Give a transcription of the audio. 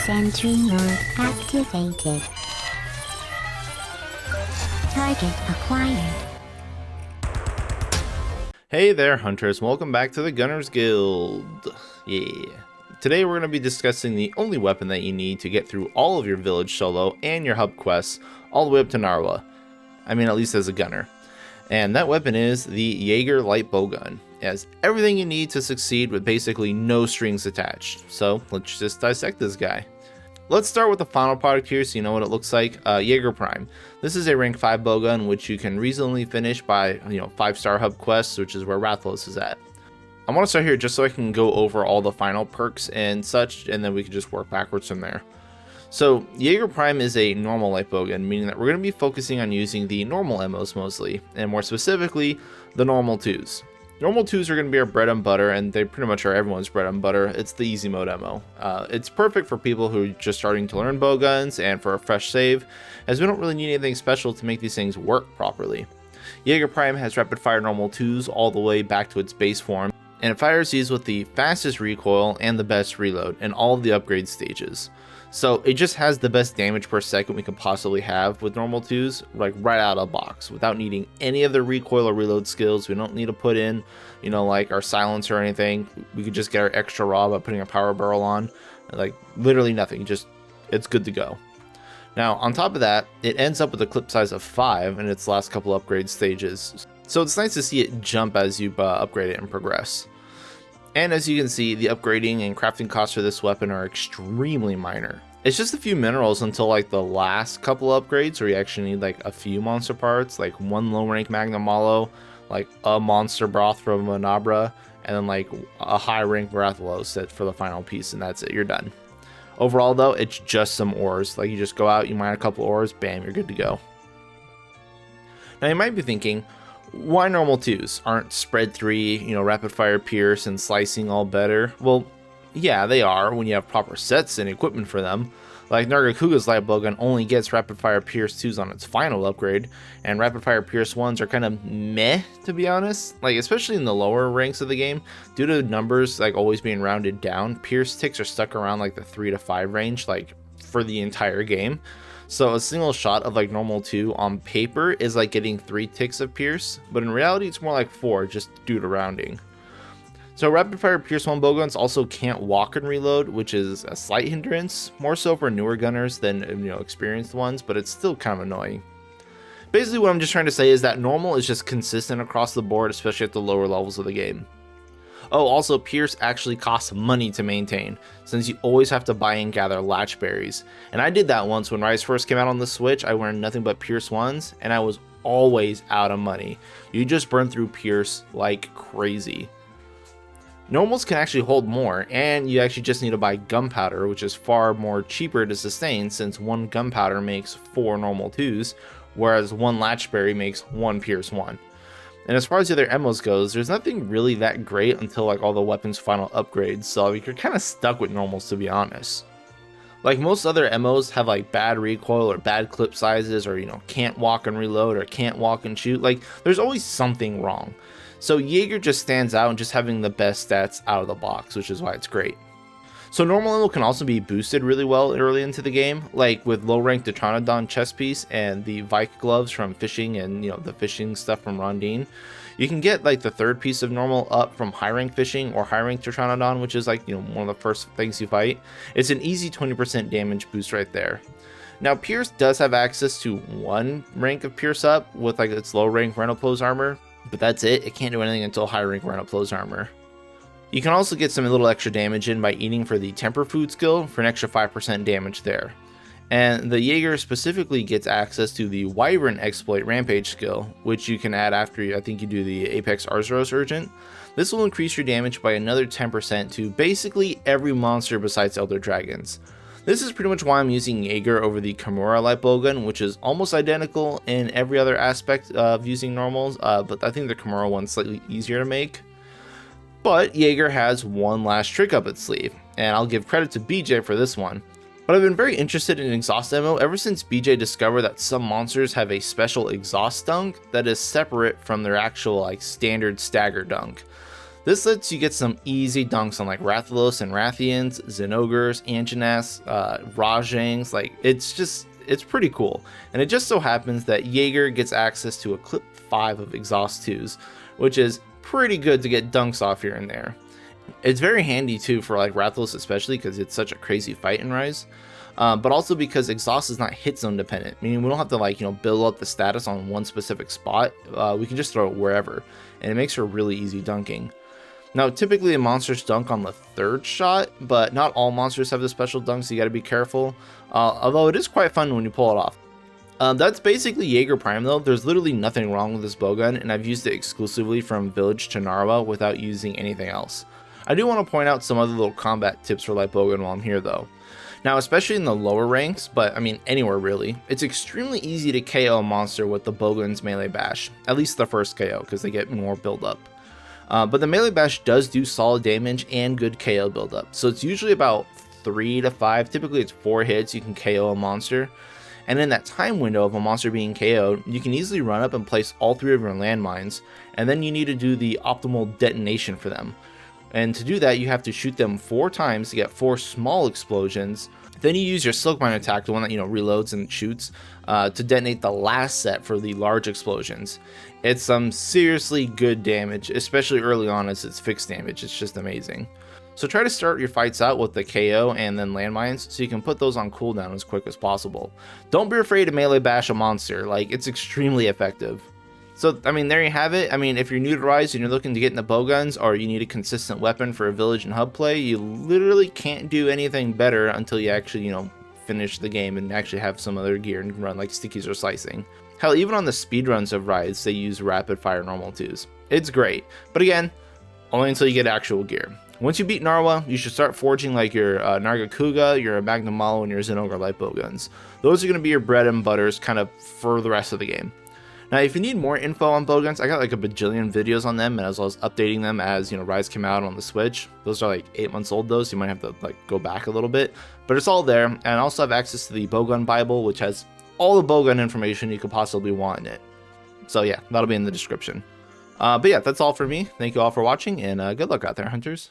Sentry mode activated. Target acquired. Hey there, hunters. Welcome back to the Gunners Guild. Yeah. Today we're going to be discussing the only weapon that you need to get through all of your village solo and your hub quests all the way up to Narwa. I mean, at least as a gunner. And that weapon is the Jaeger Light Bow Gun. It has everything you need to succeed with basically no strings attached. So let's just dissect this guy. Let's start with the final product here so you know what it looks like. Jaeger Prime. This is a rank 5 bowgun which you can reasonably finish by 5-star hub quests, which is where Rathlos is at. I want to start here just so I can go over all the final perks and such, and then we can just work backwards from there. So Jaeger Prime is a normal light bowgun, meaning that we're going to be focusing on using the normal MOs mostly, and more specifically the normal 2s. Normal 2s are going to be our bread and butter, and they pretty much are everyone's bread and butter. It's the easy mode MO. It's perfect for people who are just starting to learn bowguns and for a fresh save, as we don't really need anything special to make these things work properly. Jaeger Prime has rapid fire normal 2s all the way back to its base form, and it fires these with the fastest recoil and the best reload in all of the upgrade stages. So it just has the best damage per second we could possibly have with normal 2s, like right out of the box, without needing any of the recoil or reload skills. We don't need to put in, like our silence or anything. We could just get our extra raw by putting a power barrel on, like literally nothing. Just, it's good to go. Now, on top of that, it ends up with a clip size of 5 in its last couple upgrade stages. So it's nice to see it jump as you upgrade it and progress. And as you can see, the upgrading and crafting costs for this weapon are extremely minor. It's just a few minerals until like the last couple upgrades where you actually need like a few monster parts, like 1 low rank Magnum Mallow, like a monster broth from Manabra, and then like a high rank Rathalos set for the final piece, and that's it, you're done. Overall though, it's just some ores. Like you just go out, you mine a couple ores, bam, you're good to go. Now you might be thinking, why normal 2s? Aren't spread 3, rapid fire pierce and slicing all better? Well, yeah, they are when you have proper sets and equipment for them. Like Nargacuga's light bowgun only gets rapid fire pierce 2s on its final upgrade, and rapid fire pierce 1s are kind of meh, to be honest. Like especially in the lower ranks of the game, due to numbers like always being rounded down, pierce ticks are stuck around like the 3 to 5 range, like for the entire game. So a single shot of like normal 2 on paper is like getting 3 ticks of pierce, but in reality it's more like 4 just due to rounding. So rapid fire pierce 1 bowguns also can't walk and reload, which is a slight hindrance, more so for newer gunners than experienced ones, but it's still kind of annoying. Basically what I'm just trying to say is that normal is just consistent across the board, especially at the lower levels of the game. Oh, also pierce actually costs money to maintain, since you always have to buy and gather latch berries. And I did that once when Rise first came out on the Switch. I learned nothing but pierce 1s, and I was always out of money. You just burn through pierce like crazy. Normals can actually hold more, and you actually just need to buy gunpowder, which is far more cheaper to sustain since 1 gunpowder makes 4 normal 2s, whereas 1 latchberry makes 1 pierce 1. And as far as the other MOs goes, there's nothing really that great until like all the weapons final upgrades, so you're kind of stuck with normals, to be honest. Like most other MOs have like bad recoil or bad clip sizes, or can't walk and reload or can't walk and shoot. Like there's always something wrong. So Jaeger just stands out and just having the best stats out of the box, which is why it's great. So normal ammo can also be boosted really well early into the game, like with low rank Deuteranodon chest piece and the Vike gloves from fishing and the fishing stuff from Rondine. You can get like the 3rd piece of normal up from high rank fishing or high rank Deuteranodon, which is like one of the first things you fight. It's an easy 20% damage boost right there. Now Pierce does have access to 1 rank of Pierce up with like its low rank Renoplos armor, but that's it. It can't do anything until high rank Renoplos armor. You can also get some little extra damage in by eating for the temper food skill for an extra 5% damage there. And the Jaeger specifically gets access to the Wyvern exploit rampage skill, which you can add after I think you do the Apex Arzuros Urgent. This will increase your damage by another 10% to basically every monster besides Elder Dragons. This is pretty much why I'm using Jaeger over the Kimura Light Bowgun, which is almost identical in every other aspect of using normals, but I think the Kimura one's slightly easier to make. But Jaeger has one last trick up its sleeve, and I'll give credit to BJ for this one. But I've been very interested in exhaust ammo ever since BJ discovered that some monsters have a special exhaust dunk that is separate from their actual standard stagger dunk. This lets you get some easy dunks on like Rathalos and Rathians, Zenogres, Anjanaths, Rajangs. Like it's pretty cool. And it just so happens that Jaeger gets access to a clip 5 of exhaust 2s, which is pretty good to get dunks off here and there. It's very handy too for like Rathalos, especially because it's such a crazy fight in Rise. But also because exhaust is not hit zone dependent, meaning we don't have to like, build up the status on one specific spot. We can just throw it wherever, and it makes for really easy dunking. Now, typically monsters dunk on the 3rd shot, but not all monsters have the special dunk, so you got to be careful. Although it is quite fun when you pull it off. That's basically Jaeger Prime though. There's literally nothing wrong with this bowgun, and I've used it exclusively from Village to Narwa without using anything else. I do want to point out some other little combat tips for Light Bowgun while I'm here though. Now, especially in the lower ranks, but I mean anywhere really, it's extremely easy to KO a monster with the Bowgun's melee bash, at least the first KO, because they get more build up. But the melee bash does do solid damage and good KO build up, so it's usually about 3 to 5, typically it's 4 hits you can KO a monster. And in that time window of a monster being KO'd, you can easily run up and place all 3 of your landmines, and then you need to do the optimal detonation for them. And to do that, you have to shoot them 4 times to get 4 small explosions. Then you use your silk mine attack, the one that reloads and shoots, to detonate the last set for the large explosions. It's some seriously good damage, especially early on as it's fixed damage. It's just amazing. So try to start your fights out with the KO and then landmines, so you can put those on cooldown as quick as possible. Don't be afraid to melee bash a monster, like it's extremely effective. So, I mean, there you have it. I mean, if you're new to Rise and you're looking to get into bowguns, or you need a consistent weapon for a village and hub play, you literally can't do anything better until you actually, finish the game and actually have some other gear and run like stickies or slicing. Hell, even on the speedruns of Rise, they use rapid fire normal 2s. It's great, but again, only until you get actual gear. Once you beat Narwa, you should start forging like your Nargacuga, your Magnum Malo, and your Zenogre Light Bow Guns. Those are going to be your bread and butters kind of for the rest of the game. Now, if you need more info on bowguns, I got like a bajillion videos on them, and as well as updating them as Rise came out on the Switch. Those are like 8 months old though, so you might have to like go back a little bit, but it's all there. And I also have access to the Bowgun Bible, which has all the bowgun information you could possibly want in it. So yeah, that'll be in the description. But yeah, that's all for me. Thank you all for watching, and good luck out there, hunters.